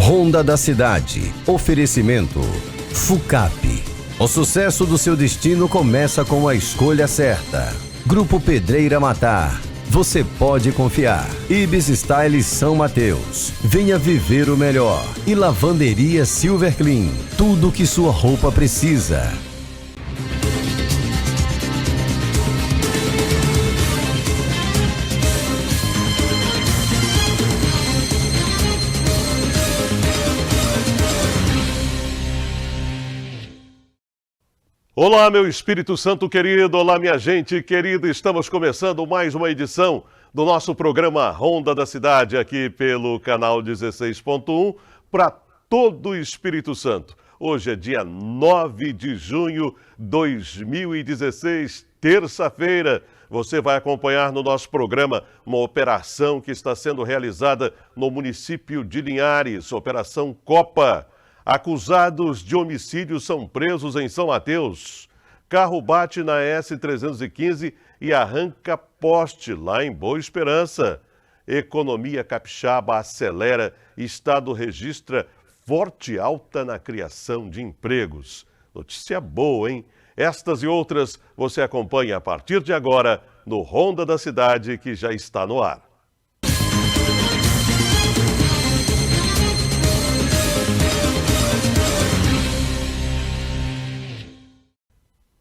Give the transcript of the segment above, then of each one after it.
Ronda da Cidade. Oferecimento FUCAP. O sucesso do seu destino começa com a escolha certa. Grupo Pedreira Matar. Você pode confiar. Ibis Style São Mateus. Venha viver o melhor. E Lavanderia Silver Clean. Tudo que sua roupa precisa. Olá, meu Espírito Santo querido, olá, minha gente querida, estamos começando mais uma edição do nosso programa Ronda da Cidade, aqui pelo canal 16.1, para todo o Espírito Santo. Hoje é dia 9 de junho de 2016, terça-feira. Você vai acompanhar no nosso programa uma operação que está sendo realizada no município de Linhares, Operação Copa. Acusados de homicídio são presos em São Mateus. Carro bate na S-315 e arranca poste lá em Boa Esperança. Economia capixaba acelera e Estado registra forte alta na criação de empregos. Notícia boa, hein? Estas e outras você acompanha a partir de agora no Ronda da Cidade, que já está no ar.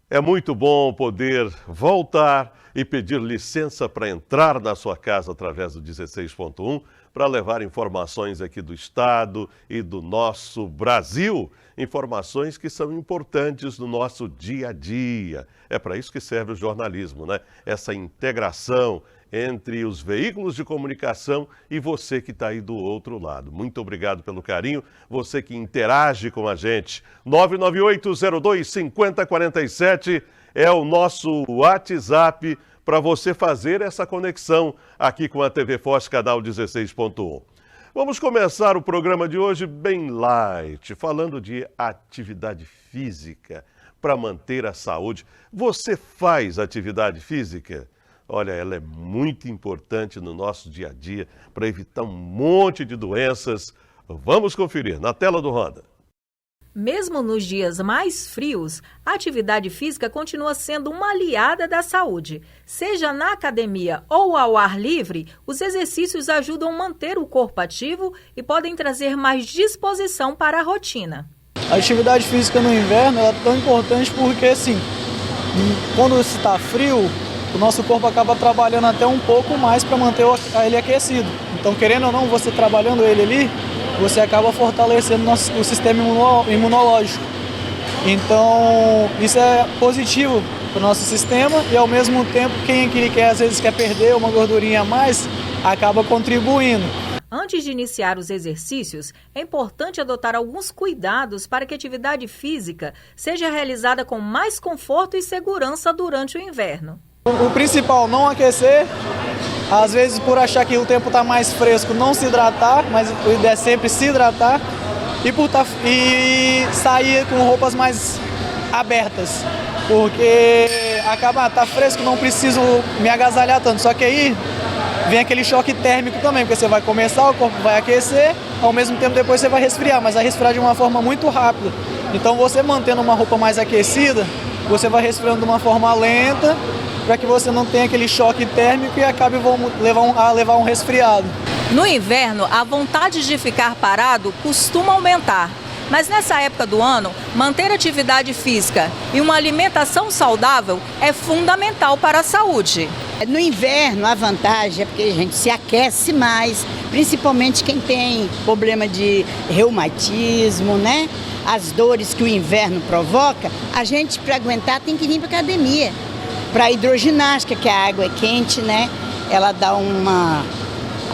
É muito bom poder voltar e pedir licença para entrar na sua casa através do 16.1 para levar informações aqui do Estado e do nosso Brasil. Informações que são importantes no nosso dia a dia. É para isso que serve o jornalismo, né? Essa integração entre os veículos de comunicação e você que está aí do outro lado. Muito obrigado pelo carinho, você que interage com a gente. 998-02-5047 é o nosso WhatsApp para você fazer essa conexão aqui com a TV Foz, canal 16.1. Vamos começar o programa de hoje bem light, falando de atividade física para manter a saúde. Você faz atividade física? Olha, ela é muito importante no nosso dia a dia para evitar um monte de doenças. Vamos conferir na tela do Ronda. Mesmo nos dias mais frios, a atividade física continua sendo uma aliada da saúde. Seja na academia ou ao ar livre, os exercícios ajudam a manter o corpo ativo e podem trazer mais disposição para a rotina. A atividade física no inverno é tão importante porque, assim, quando está frio, o nosso corpo acaba trabalhando até um pouco mais para manter ele aquecido. Então, querendo ou não, você trabalhando ele ali, você acaba fortalecendo o sistema imunológico. Então, isso é positivo para o nosso sistema e, ao mesmo tempo, quem às vezes quer perder uma gordurinha a mais, acaba contribuindo. Antes de iniciar os exercícios, é importante adotar alguns cuidados para que a atividade física seja realizada com mais conforto e segurança durante o inverno. O principal, não aquecer, às vezes por achar que o tempo está mais fresco, não se hidratar, mas o ideia é sempre se hidratar e sair com roupas mais abertas, porque tá fresco, não preciso me agasalhar tanto, só que aí vem aquele choque térmico também, porque você vai começar, o corpo vai aquecer, ao mesmo tempo depois você vai resfriar, mas vai resfriar de uma forma muito rápida. Então você mantendo uma roupa mais aquecida, você vai resfriando de uma forma lenta, para que você não tenha aquele choque térmico e acabe levar um resfriado. No inverno, a vontade de ficar parado costuma aumentar. Mas nessa época do ano, manter atividade física e uma alimentação saudável é fundamental para a saúde. No inverno, a vantagem é porque a gente se aquece mais, principalmente quem tem problema de reumatismo, né? As dores que o inverno provoca, a gente, para aguentar, tem que vir para a academia. Para hidroginástica, que a água é quente, né? Ela dá uma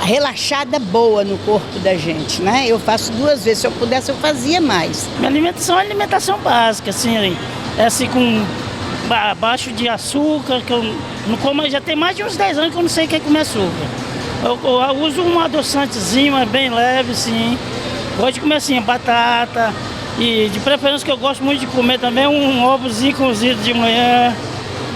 relaxada boa no corpo da gente, né? Eu faço 2 vezes, se eu pudesse eu fazia mais. Minha alimentação é uma alimentação básica, assim, é assim com baixo de açúcar, que eu não como, já tem mais de uns 10 anos que eu não sei o que é comer açúcar. Eu uso um adoçantezinho, mas bem leve, sim. Gosto de comer assim, batata e de preferência que eu gosto muito de comer também um ovozinho cozido de manhã.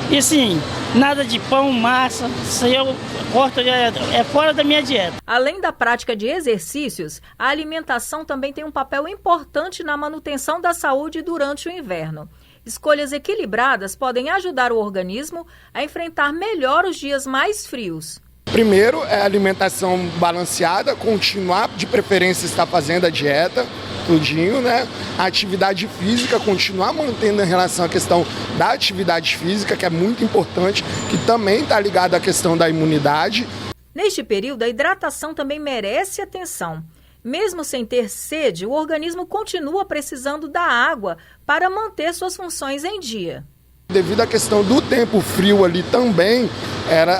E assim, nada de pão, massa, isso aí eu corto, é fora da minha dieta. Além da prática de exercícios, a alimentação também tem um papel importante na manutenção da saúde durante o inverno. Escolhas equilibradas podem ajudar o organismo a enfrentar melhor os dias mais frios. Primeiro é a alimentação balanceada, continuar de preferência estar fazendo a dieta, tudinho, né? A atividade física, continuar mantendo em relação à questão da atividade física, que é muito importante, que também está ligada à questão da imunidade. Neste período, a hidratação também merece atenção. Mesmo sem ter sede, o organismo continua precisando da água para manter suas funções em dia. Devido à questão do tempo frio ali também,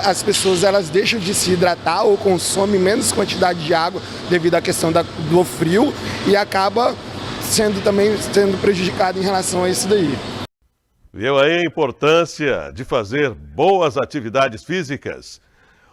as pessoas elas deixam de se hidratar ou consomem menos quantidade de água devido à questão do frio e acaba sendo prejudicado em relação a isso daí. Viu aí a importância de fazer boas atividades físicas?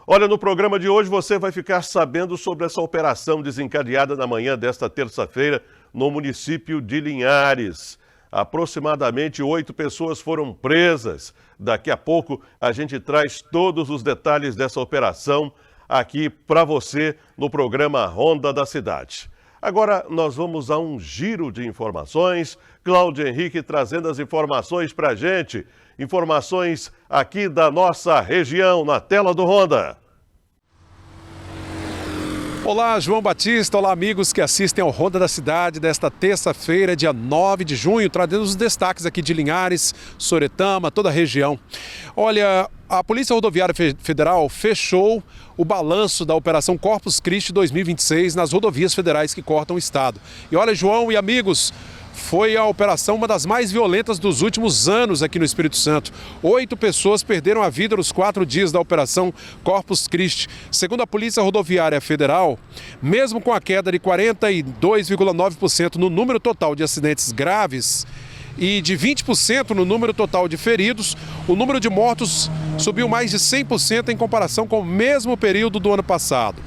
Olha, no programa de hoje você vai ficar sabendo sobre essa operação desencadeada na manhã desta terça-feira no município de Linhares. Aproximadamente 8 pessoas foram presas. Daqui a pouco a gente traz todos os detalhes dessa operação aqui para você no programa Ronda da Cidade. Agora nós vamos a um giro de informações. Cláudio Henrique trazendo as informações para a gente. Informações aqui da nossa região, na tela do Ronda. Olá, João Batista. Olá, amigos que assistem ao Ronda da Cidade desta terça-feira, dia 9 de junho, trazendo os destaques aqui de Linhares, Soretama, toda a região. Olha, a Polícia Rodoviária Federal fechou o balanço da Operação Corpus Christi 2026 nas rodovias federais que cortam o estado. E olha, João e amigos, foi a operação uma das mais violentas dos últimos anos aqui no Espírito Santo. 8 pessoas perderam a vida nos 4 dias da Operação Corpus Christi. Segundo a Polícia Rodoviária Federal, mesmo com a queda de 42,9% no número total de acidentes graves e de 20% no número total de feridos, o número de mortos subiu mais de 100% em comparação com o mesmo período do ano passado.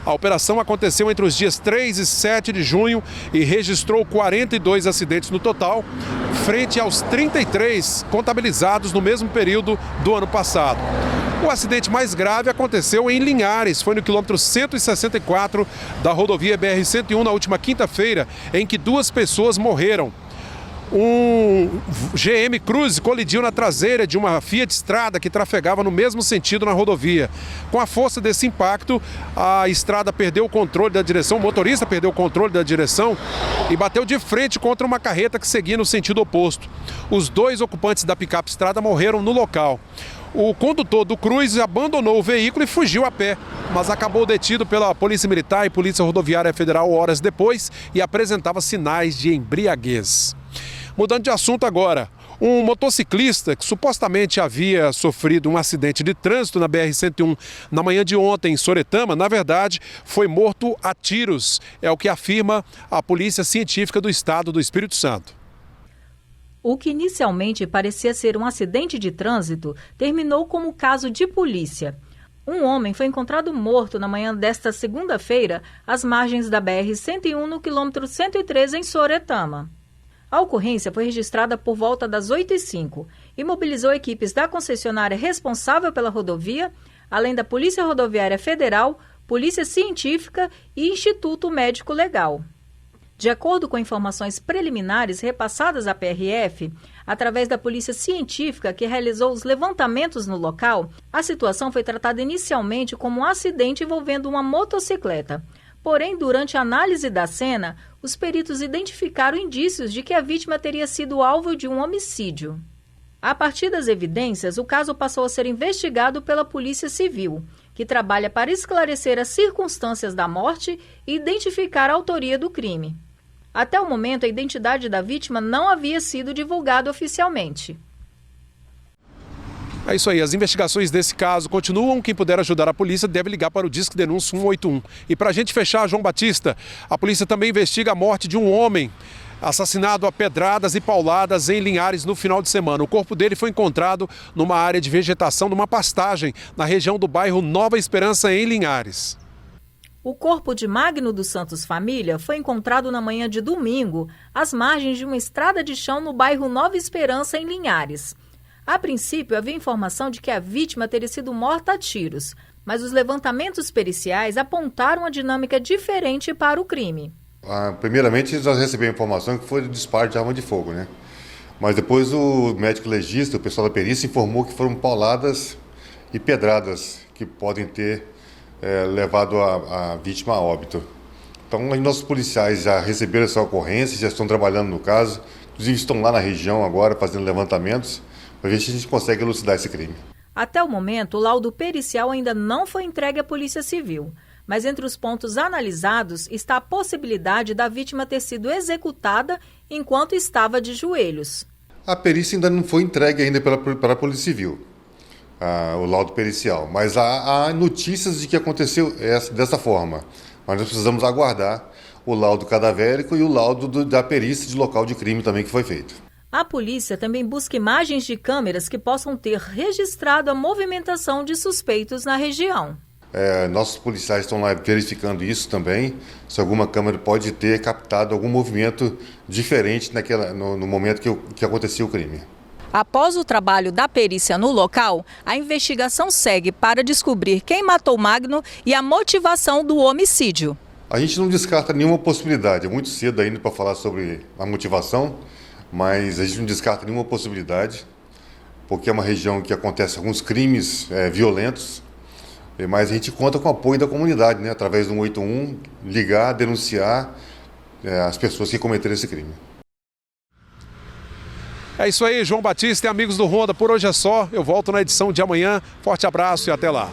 A operação aconteceu entre os dias 3 e 7 de junho e registrou 42 acidentes no total, frente aos 33 contabilizados no mesmo período do ano passado. O acidente mais grave aconteceu em Linhares, foi no quilômetro 164 da rodovia BR-101 na última quinta-feira, em que 2 pessoas morreram. Um GM Cruze colidiu na traseira de uma Fiat Strada que trafegava no mesmo sentido na rodovia. Com a força desse impacto, a estrada perdeu o controle da direção, o motorista perdeu o controle da direção e bateu de frente contra uma carreta que seguia no sentido oposto. Os 2 ocupantes da picape Strada morreram no local. O condutor do Cruze abandonou o veículo e fugiu a pé, mas acabou detido pela Polícia Militar e Polícia Rodoviária Federal horas depois e apresentava sinais de embriaguez. Mudando de assunto agora, um motociclista que supostamente havia sofrido um acidente de trânsito na BR-101 na manhã de ontem em Soretama, na verdade, foi morto a tiros, é o que afirma a Polícia Científica do Estado do Espírito Santo. O que inicialmente parecia ser um acidente de trânsito terminou como caso de polícia. Um homem foi encontrado morto na manhã desta segunda-feira às margens da BR-101 no quilômetro 103 em Soretama. A ocorrência foi registrada por volta das 8h05 e mobilizou equipes da concessionária responsável pela rodovia, além da Polícia Rodoviária Federal, Polícia Científica e Instituto Médico Legal. De acordo com informações preliminares repassadas à PRF, através da Polícia Científica que realizou os levantamentos no local, a situação foi tratada inicialmente como um acidente envolvendo uma motocicleta. Porém, durante a análise da cena, os peritos identificaram indícios de que a vítima teria sido alvo de um homicídio. A partir das evidências, o caso passou a ser investigado pela Polícia Civil, que trabalha para esclarecer as circunstâncias da morte e identificar a autoria do crime. Até o momento, a identidade da vítima não havia sido divulgada oficialmente. É isso aí, as investigações desse caso continuam. Quem puder ajudar a polícia deve ligar para o Disque Denúncia 181. E para a gente fechar, João Batista, a polícia também investiga a morte de um homem assassinado a pedradas e pauladas em Linhares no final de semana. O corpo dele foi encontrado numa área de vegetação, numa pastagem, na região do bairro Nova Esperança, em Linhares. O corpo de Magno dos Santos Família foi encontrado na manhã de domingo, às margens de uma estrada de chão no bairro Nova Esperança, em Linhares. A princípio, havia informação de que a vítima teria sido morta a tiros, mas os levantamentos periciais apontaram uma dinâmica diferente para o crime. Primeiramente, nós recebemos a informação que foi disparo de arma de fogo, né? Mas depois o médico legista, o pessoal da perícia, informou que foram pauladas e pedradas que podem ter levado a vítima a óbito. Então, nossos policiais já receberam essa ocorrência, já estão trabalhando no caso, inclusive estão lá na região agora fazendo levantamentos, para ver se a gente consegue elucidar esse crime. Até o momento, o laudo pericial ainda não foi entregue à Polícia Civil, mas entre os pontos analisados está a possibilidade da vítima ter sido executada enquanto estava de joelhos. A perícia ainda não foi entregue ainda para a Polícia Civil, o laudo pericial, mas há notícias de que aconteceu dessa forma. Mas nós precisamos aguardar o laudo cadavérico e o laudo da perícia de local de crime também que foi feito. A polícia também busca imagens de câmeras que possam ter registrado a movimentação de suspeitos na região. Nossos policiais estão lá verificando isso também, se alguma câmera pode ter captado algum movimento diferente no momento que aconteceu o crime. Após o trabalho da perícia no local, a investigação segue para descobrir quem matou Magno e a motivação do homicídio. A gente não descarta nenhuma possibilidade, é muito cedo ainda para falar sobre a motivação, mas a gente não descarta nenhuma possibilidade, porque é uma região que acontece alguns crimes violentos, mas a gente conta com o apoio da comunidade, né, através do 181, ligar, denunciar as pessoas que cometeram esse crime. É isso aí, João Batista e amigos do Ronda. Por hoje é só. Eu volto na edição de amanhã. Forte abraço e até lá.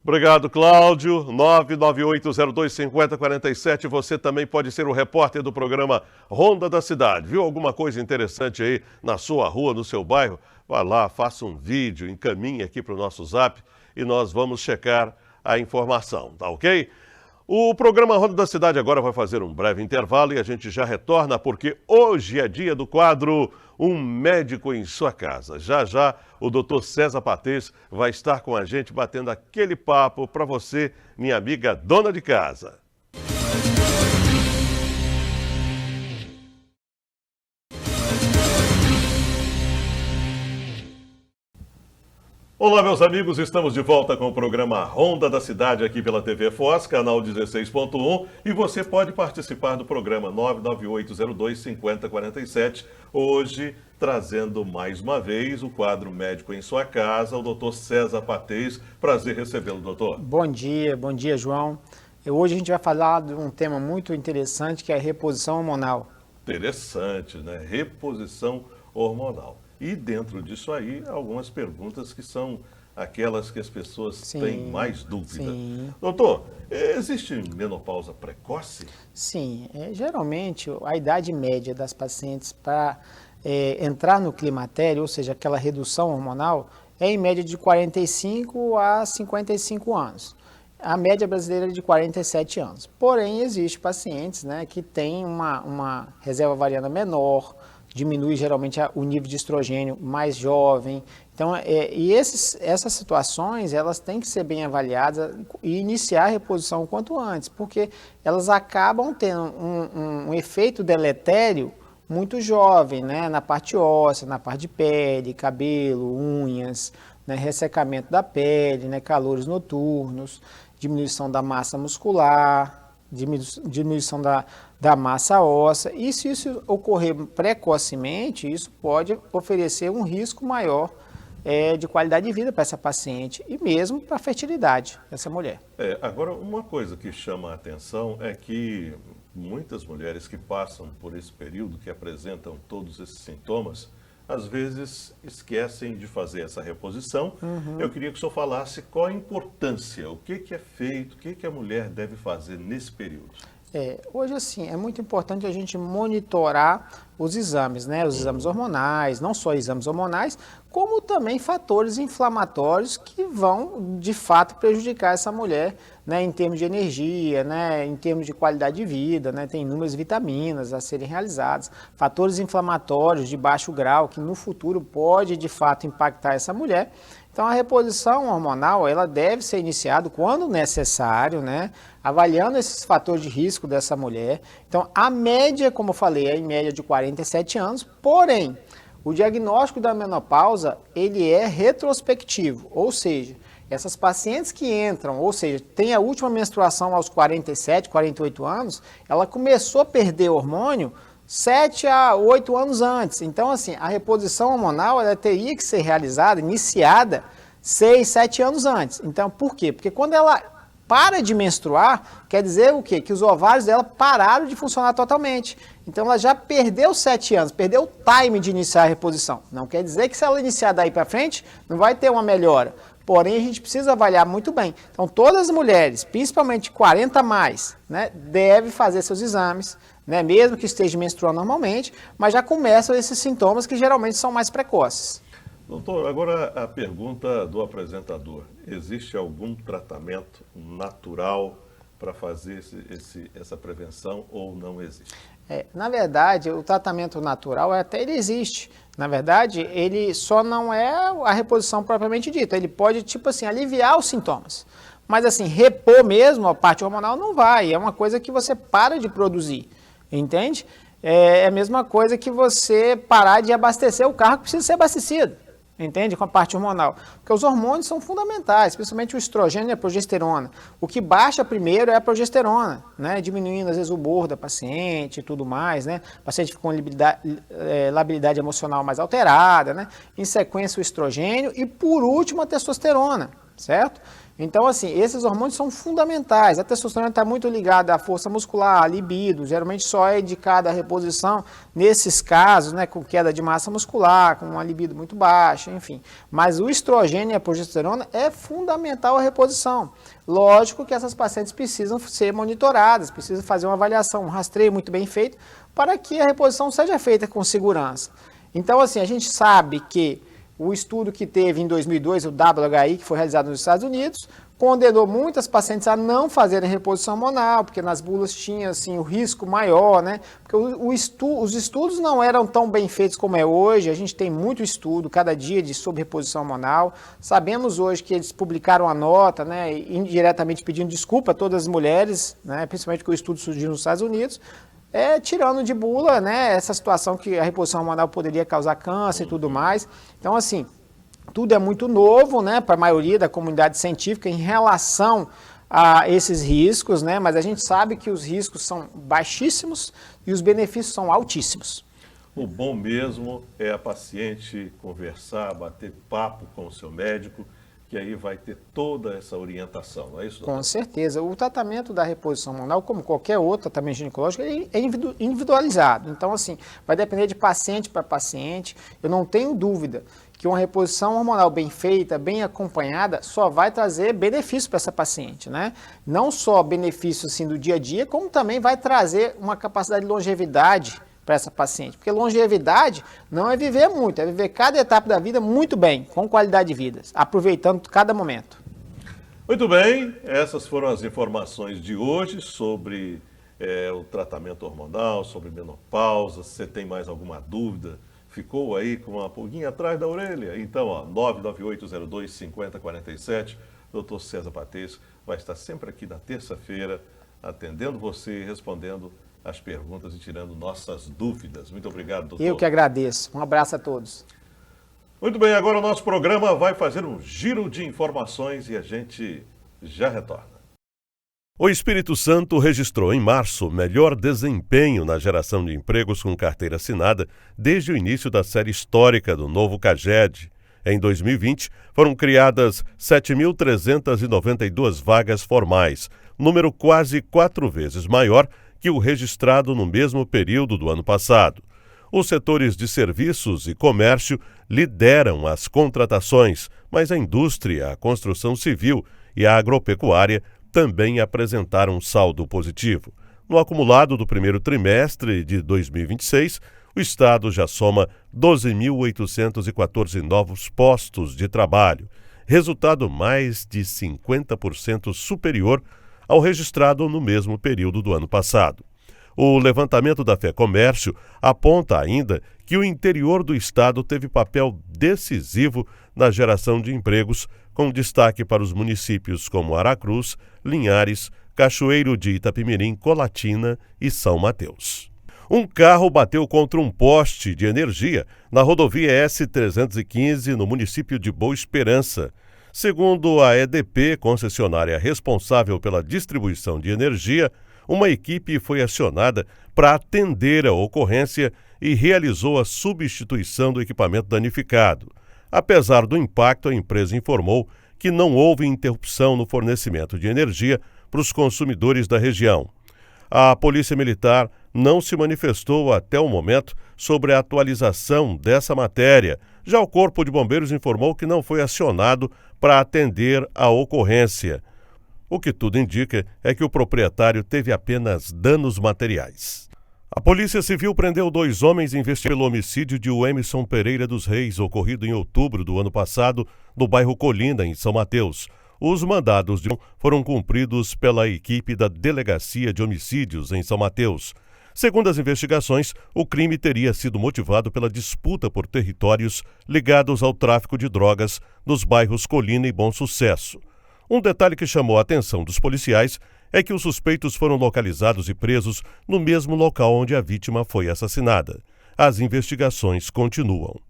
Obrigado, Cláudio. 998025047. Você também pode ser o repórter do programa Ronda da Cidade. Viu alguma coisa interessante aí na sua rua, no seu bairro? Vá lá, faça um vídeo, encaminhe aqui para o nosso zap e nós vamos checar a informação, tá ok? O programa Ronda da Cidade agora vai fazer um breve intervalo e a gente já retorna porque hoje é dia do quadro Um Médico em Sua Casa. Já já o Dr. César Patês vai estar com a gente batendo aquele papo para você, minha amiga dona de casa. Olá, meus amigos, estamos de volta com o programa Ronda da Cidade aqui pela TV Foz, canal 16.1, e você pode participar do programa 998025047, hoje trazendo mais uma vez o quadro Médico em Sua Casa, o doutor César Patês. Prazer recebê-lo, doutor. Bom dia, João. Hoje a gente vai falar de um tema muito interessante, que é a reposição hormonal. Interessante, né? Reposição hormonal. E dentro disso aí, algumas perguntas que são aquelas que as pessoas têm mais dúvida. Sim. Doutor, existe menopausa precoce? Sim, geralmente a idade média das pacientes para entrar no climatério, ou seja, aquela redução hormonal, é em média de 45 a 55 anos. A média brasileira é de 47 anos. Porém, existem pacientes, né, que têm uma reserva ovariana menor, diminui geralmente o nível de estrogênio mais jovem. Então, essas situações, elas têm que ser bem avaliadas e iniciar a reposição o quanto antes, porque elas acabam tendo um efeito deletério muito jovem, né? Na parte óssea, na parte de pele, cabelo, unhas, né? Ressecamento da pele, né? Calores noturnos, diminuição da massa muscular, diminuição da massa óssea. E se isso ocorrer precocemente, isso pode oferecer um risco maior de qualidade de vida para essa paciente e mesmo para a fertilidade dessa mulher. Agora, uma coisa que chama a atenção é que muitas mulheres que passam por esse período, que apresentam todos esses sintomas, às vezes esquecem de fazer essa reposição. Eu queria que o senhor falasse qual a importância, o que é feito, o que a mulher deve fazer nesse período. Hoje, assim, é muito importante a gente monitorar os exames, né? Os exames hormonais, não só exames hormonais, como também fatores inflamatórios que vão, de fato, prejudicar essa mulher, né? Em termos de energia, né? Em termos de qualidade de vida, né? Tem inúmeras vitaminas a serem realizadas, fatores inflamatórios de baixo grau que no futuro pode, de fato, impactar essa mulher. Então, a reposição hormonal, ela deve ser iniciada quando necessário, né? Avaliando esses fatores de risco dessa mulher. Então, a média, como eu falei, é em média de 47 anos, porém, O diagnóstico da menopausa, ele é retrospectivo, ou seja, essas pacientes que entram, ou seja, tem a última menstruação aos 47, 48 anos, ela começou a perder hormônio 7 a 8 anos antes. Então, assim, a reposição hormonal ela teria que ser realizada, iniciada 6, 7 anos antes. Então, por quê? Porque quando ela para de menstruar, quer dizer o quê? Que os ovários dela pararam de funcionar totalmente. Então, ela já perdeu 7 anos, perdeu o time de iniciar a reposição. Não quer dizer que se ela iniciar daí para frente, não vai ter uma melhora. Porém, a gente precisa avaliar muito bem. Então, todas as mulheres, principalmente 40 a mais, né, devem fazer seus exames, né, mesmo que esteja menstruando normalmente, mas já começam esses sintomas que geralmente são mais precoces. Doutor, agora a pergunta do apresentador. Existe algum tratamento natural para fazer essa prevenção ou não existe? Na verdade, o tratamento natural até ele existe. Na verdade, ele só não é a reposição propriamente dita. Ele pode, tipo assim, aliviar os sintomas. Mas assim, repor mesmo a parte hormonal não vai. É uma coisa que você para de produzir, entende? É a mesma coisa que você parar de abastecer o carro que precisa ser abastecido. Entende? Com a parte hormonal. Porque os hormônios são fundamentais, principalmente o estrogênio e a progesterona. O que baixa primeiro é a progesterona, né? Diminuindo às vezes o humor da paciente e tudo mais, né? O paciente com labilidade emocional mais alterada, né? Em sequência o estrogênio e por último a testosterona, certo? Então, assim, esses hormônios são fundamentais. A testosterona está muito ligada à força muscular, à libido. Geralmente só é indicada a reposição nesses casos, né, com queda de massa muscular, com uma libido muito baixa, enfim. Mas o estrogênio e a progesterona é fundamental a reposição. Lógico que essas pacientes precisam ser monitoradas, precisam fazer uma avaliação, um rastreio muito bem feito, para que a reposição seja feita com segurança. Então, assim, a gente sabe que o estudo que teve em 2002, o WHI, que foi realizado nos Estados Unidos, condenou muitas pacientes a não fazerem reposição hormonal, porque nas bulas tinha assim, o risco maior, né? Porque os estudos não eram tão bem feitos como é hoje, a gente tem muito estudo cada dia sobre reposição hormonal. Sabemos hoje que eles publicaram a nota, né, indiretamente pedindo desculpa a todas as mulheres, né, principalmente porque o estudo surgiu nos Estados Unidos, tirando de bula, né, essa situação que a reposição hormonal poderia causar câncer e tudo mais. Então, assim, tudo é muito novo, né, para a maioria da comunidade científica em relação a esses riscos, né, mas a gente sabe que os riscos são baixíssimos e os benefícios são altíssimos. O bom mesmo é a paciente conversar, bater papo com o seu médico, que aí vai ter toda essa orientação, não é isso, doutor? Com certeza. O tratamento da reposição hormonal, como qualquer outro tratamento ginecológico, ele é individualizado. Então, assim, vai depender de paciente para paciente. Eu não tenho dúvida que uma reposição hormonal bem feita, bem acompanhada, só vai trazer benefício para essa paciente, né? Não só benefícios assim, do dia a dia, como também vai trazer uma capacidade de longevidade para essa paciente. Porque longevidade não é viver muito, é viver cada etapa da vida muito bem, com qualidade de vida, aproveitando cada momento. Muito bem, essas foram as informações de hoje sobre o tratamento hormonal, sobre menopausa. Se você tem mais alguma dúvida, ficou aí com uma pulguinha atrás da orelha? Então, 99802-5047, Dr. César Patês vai estar sempre aqui na terça-feira, atendendo você, respondendo as perguntas e tirando nossas dúvidas. Muito obrigado, doutor. Eu que agradeço. Um abraço a todos. Muito bem, agora o nosso programa vai fazer um giro de informações e a gente já retorna. O Espírito Santo registrou em março melhor desempenho na geração de empregos com carteira assinada desde o início da série histórica do novo CAGED. Em 2020, foram criadas 7.392 vagas formais, número quase 4 vezes maior que o registrado no mesmo período do ano passado. Os setores de serviços e comércio lideram as contratações, mas a indústria, a construção civil e a agropecuária também apresentaram saldo positivo. No acumulado do primeiro trimestre de 2026, o Estado já soma 12.814 novos postos de trabalho, resultado mais de 50% superior ao registrado no mesmo período do ano passado. O levantamento da FEComércio aponta ainda que o interior do estado teve papel decisivo na geração de empregos, com destaque para os municípios como Aracruz, Linhares, Cachoeiro de Itapemirim, Colatina e São Mateus. Um carro bateu contra um poste de energia na rodovia S-315, no município de Boa Esperança. Segundo a EDP, concessionária responsável pela distribuição de energia, uma equipe foi acionada para atender a ocorrência e realizou a substituição do equipamento danificado. Apesar do impacto, a empresa informou que não houve interrupção no fornecimento de energia para os consumidores da região. A Polícia Militar não se manifestou até o momento sobre a atualização dessa matéria. Já o Corpo de Bombeiros informou que não foi acionado para atender a ocorrência. O que tudo indica é que o proprietário teve apenas danos materiais. A Polícia Civil prendeu 2 homens investigados pelo homicídio de Emerson Pereira dos Reis, ocorrido em outubro do ano passado, no bairro Colinda, em São Mateus. Os mandados de foram cumpridos pela equipe da Delegacia de Homicídios em São Mateus. Segundo as investigações, o crime teria sido motivado pela disputa por territórios ligados ao tráfico de drogas nos bairros Colina e Bom Sucesso. Um detalhe que chamou a atenção dos policiais é que os suspeitos foram localizados e presos no mesmo local onde a vítima foi assassinada. As investigações continuam.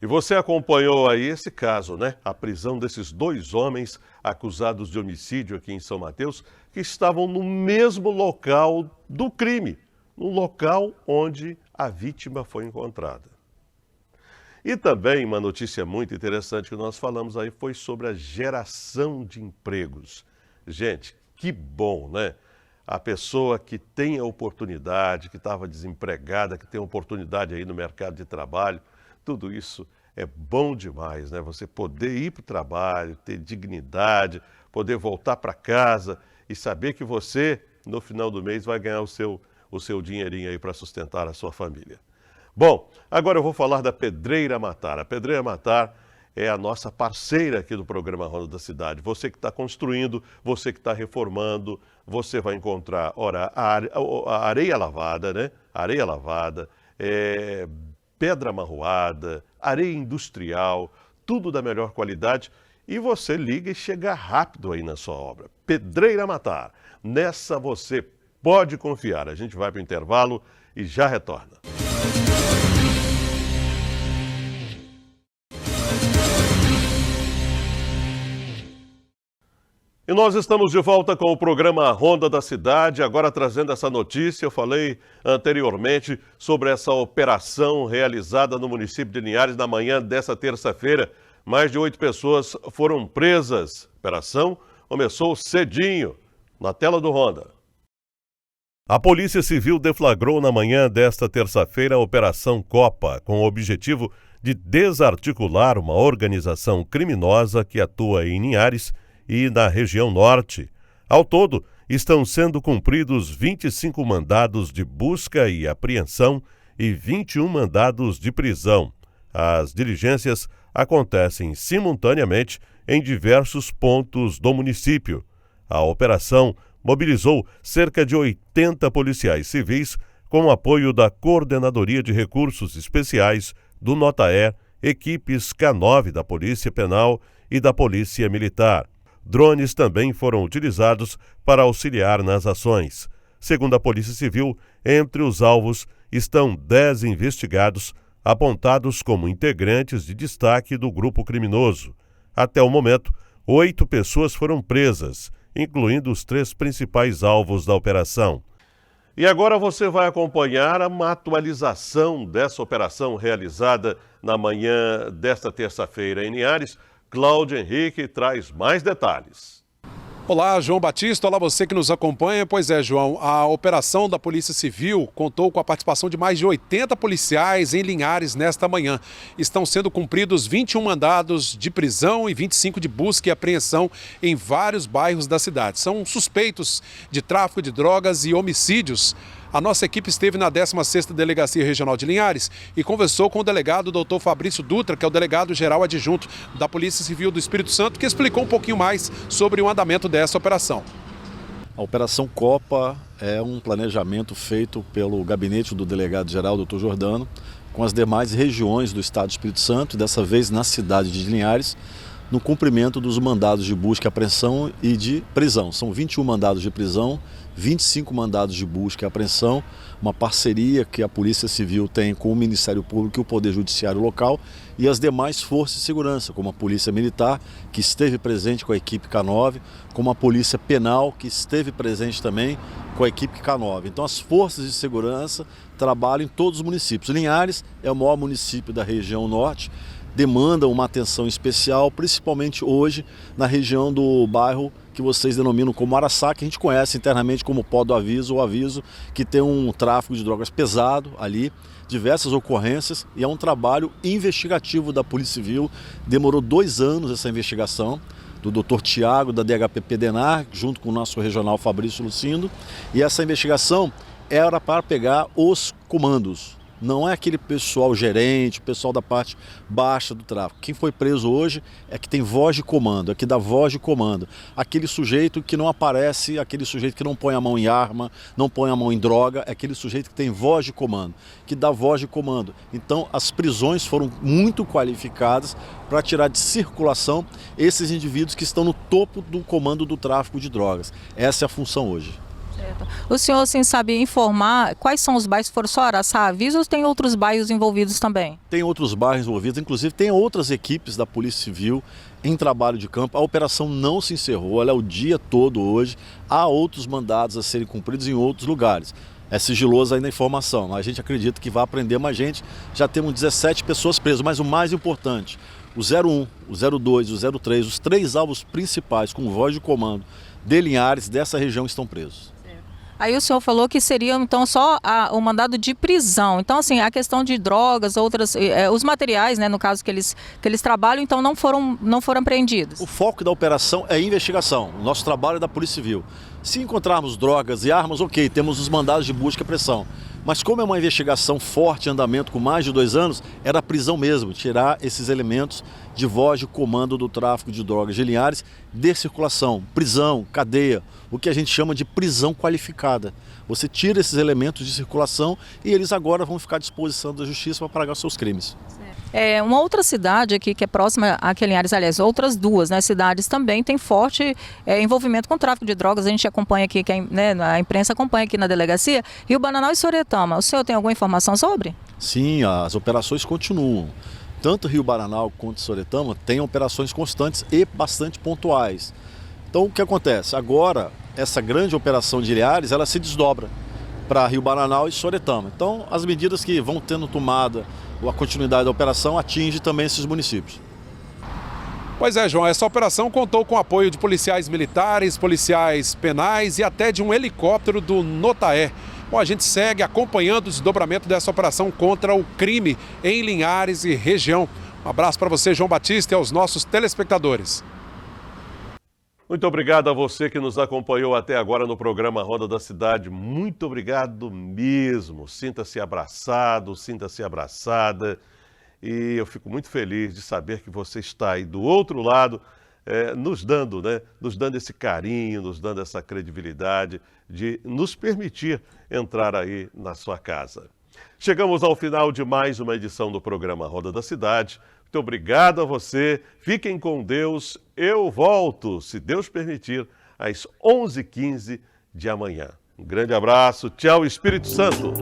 E você acompanhou aí esse caso, né? A prisão desses 2 homens acusados de homicídio aqui em São Mateus, que estavam no mesmo local do crime, no local onde a vítima foi encontrada. E também uma notícia muito interessante que nós falamos aí foi sobre a geração de empregos. Gente, que bom, né? A pessoa que tem a oportunidade, que estava desempregada, que tem oportunidade aí no mercado de trabalho, tudo isso é bom demais, né? Você poder ir para o trabalho, ter dignidade, poder voltar para casa e saber que você, no final do mês, vai ganhar o seu dinheirinho aí para sustentar a sua família. Bom, agora eu vou falar da Pedreira Matar. A Pedreira Matar é a nossa parceira aqui do programa Ronda da Cidade. Você que está construindo, você que está reformando, você vai encontrar a areia lavada, né? Areia lavada, pedra amarroada, areia industrial, tudo da melhor qualidade. E você liga e chega rápido aí na sua obra. Pedreira Matar. Nessa você pode confiar. A gente vai para o intervalo e já retorna. E nós estamos de volta com o programa Ronda da Cidade, agora trazendo essa notícia. Eu falei anteriormente sobre essa operação realizada no município de Linhares na manhã dessa terça-feira. Mais de 8 pessoas foram presas. A operação começou cedinho, na tela do Ronda. A Polícia Civil deflagrou na manhã desta terça-feira a Operação Copa, com o objetivo de desarticular uma organização criminosa que atua em Linhares e na região norte. Ao todo, estão sendo cumpridos 25 mandados de busca e apreensão e 21 mandados de prisão. As diligências acontecem simultaneamente em diversos pontos do município. A operação mobilizou cerca de 80 policiais civis com apoio da Coordenadoria de Recursos Especiais, do Notaer, equipes K9 da Polícia Penal e da Polícia Militar. Drones também foram utilizados para auxiliar nas ações. Segundo a Polícia Civil, entre os alvos estão 10 investigados, apontados como integrantes de destaque do grupo criminoso. Até o momento, 8 pessoas foram presas, incluindo os 3 principais alvos da operação. E agora você vai acompanhar uma atualização dessa operação realizada na manhã desta terça-feira em Linhares. Cláudio Henrique traz mais detalhes. Olá, João Batista. Olá, você que nos acompanha. Pois é, João, a operação da Polícia Civil contou com a participação de mais de 80 policiais em Linhares nesta manhã. Estão sendo cumpridos 21 mandados de prisão e 25 de busca e apreensão em vários bairros da cidade. São suspeitos de tráfico de drogas e homicídios. A nossa equipe esteve na 16ª Delegacia Regional de Linhares e conversou com o delegado Dr. Fabrício Dutra, que é o delegado-geral adjunto da Polícia Civil do Espírito Santo, que explicou um pouquinho mais sobre o andamento dessa operação. A Operação Copa é um planejamento feito pelo gabinete do delegado-geral, Dr. Jordano, com as demais regiões do estado do Espírito Santo, dessa vez na cidade de Linhares, no cumprimento dos mandados de busca e apreensão e de prisão. São 21 mandados de prisão, 25 mandados de busca e apreensão, uma parceria que a Polícia Civil tem com o Ministério Público e o Poder Judiciário local e as demais forças de segurança, como a Polícia Militar, que esteve presente com a equipe K9, como a Polícia Penal, que esteve presente também com a equipe K9. Então as forças de segurança trabalham em todos os municípios. Linhares é o maior município da região norte, demandam uma atenção especial, principalmente hoje na região do bairro que vocês denominam como Araçá, que a gente conhece internamente como Pó do Aviso ou Aviso, que tem um tráfico de drogas pesado ali, diversas ocorrências, e é um trabalho investigativo da Polícia Civil. Demorou 2 anos essa investigação, do Dr. Tiago, da DHPP Denar, junto com o nosso regional Fabrício Lucindo, e essa investigação era para pegar os comandos. Não é aquele pessoal gerente, o pessoal da parte baixa do tráfico. Quem foi preso hoje é que tem voz de comando, é que dá voz de comando. Aquele sujeito que não aparece, aquele sujeito que não põe a mão em arma, não põe a mão em droga, é aquele sujeito que tem voz de comando, que dá voz de comando. Então as prisões foram muito qualificadas para tirar de circulação esses indivíduos que estão no topo do comando do tráfico de drogas. Essa é a função hoje. Certo. O senhor, assim, sabe informar quais são os bairros? Foram só Araçá, Aviso ou tem outros bairros envolvidos também? Tem outros bairros envolvidos, inclusive tem outras equipes da Polícia Civil em trabalho de campo. A operação não se encerrou, ela é o dia todo hoje. Há outros mandados a serem cumpridos em outros lugares. É sigiloso ainda a informação, a gente acredita que vai prender mais gente. Já temos 17 pessoas presas, mas o mais importante, o 01, o 02, o 03, os 3 alvos principais com voz de comando de Linhares dessa região estão presos. Aí o senhor falou que seria então só o mandado de prisão. Então, assim, a questão de drogas, outras, os materiais, né, no caso que eles trabalham, então não foram apreendidos. O foco da operação é investigação. O nosso trabalho é da Polícia Civil. Se encontrarmos drogas e armas, ok, temos os mandados de busca e apreensão. Mas como é uma investigação forte, em andamento com mais de 2 anos, era a prisão mesmo, tirar esses elementos de voz de comando do tráfico de drogas de Linhares de circulação, prisão, cadeia, o que a gente chama de prisão qualificada. Você tira esses elementos de circulação e eles agora vão ficar à disposição da justiça para pagar seus crimes. Uma outra cidade aqui que é próxima a Linhares, aliás, outras 2, né, cidades também tem forte envolvimento com o tráfico de drogas. A gente acompanha aqui, a imprensa acompanha aqui na delegacia, Rio Bananal e Soretama. O senhor tem alguma informação sobre? Sim, as operações continuam. Tanto Rio Bananal quanto Soretama têm operações constantes e bastante pontuais. Então o que acontece? Agora, essa grande operação de Linhares, ela se desdobra para Rio Bananal e Soretama. Então as medidas que vão tendo tomada, a continuidade da operação atinge também esses municípios. Pois é, João, essa operação contou com o apoio de policiais militares, policiais penais e até de um helicóptero do Notaé. Bom, a gente segue acompanhando o desdobramento dessa operação contra o crime em Linhares e região. Um abraço para você, João Batista, e aos nossos telespectadores. Muito obrigado a você que nos acompanhou até agora no programa Roda da Cidade. Muito obrigado mesmo. Sinta-se abraçado, sinta-se abraçada. E eu fico muito feliz de saber que você está aí do outro lado, nos dando esse carinho, nos dando essa credibilidade de nos permitir entrar aí na sua casa. Chegamos ao final de mais uma edição do programa Roda da Cidade. Muito obrigado a você. Fiquem com Deus. Eu volto, se Deus permitir, às 11h15 de amanhã. Um grande abraço. Tchau, Espírito Santo.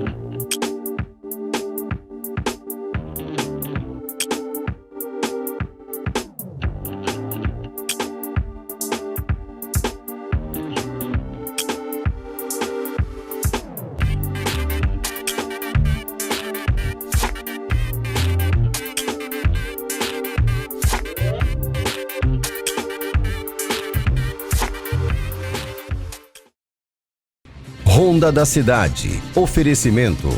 Ronda da Cidade. Oferecimento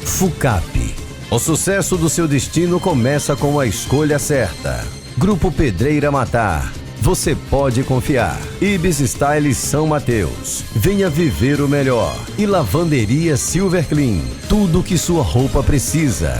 FUCAP. O sucesso do seu destino começa com a escolha certa. Grupo Pedreira Matar. Você pode confiar. Ibis Style São Mateus. Venha viver o melhor. E Lavanderia Silver Clean. Tudo que sua roupa precisa.